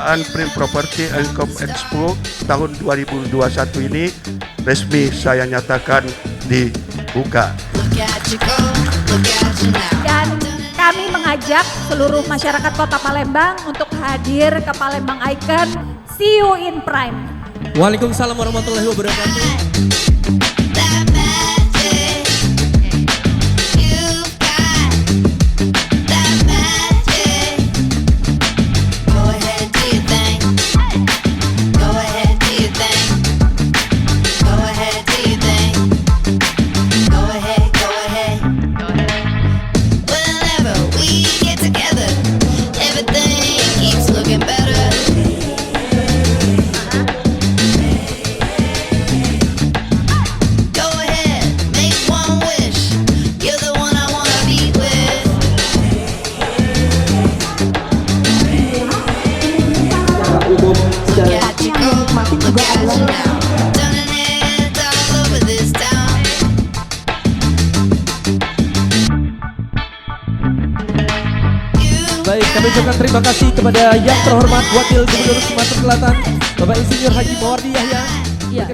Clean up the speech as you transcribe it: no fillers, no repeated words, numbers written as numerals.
pelaksanaan Print Property Income Expo tahun 2021 ini resmi saya nyatakan dibuka. Dan kami mengajak seluruh masyarakat Kota Palembang untuk hadir ke Palembang Icon. See you in Prime. Waalaikumsalam warahmatullahi wabarakatuh. Baik, kami ucapkan terima kasih kepada yang terhormat Wakil Gubernur Sumatera Selatan, Bapak Insinyur Haji Mawardi Yahya. Iya.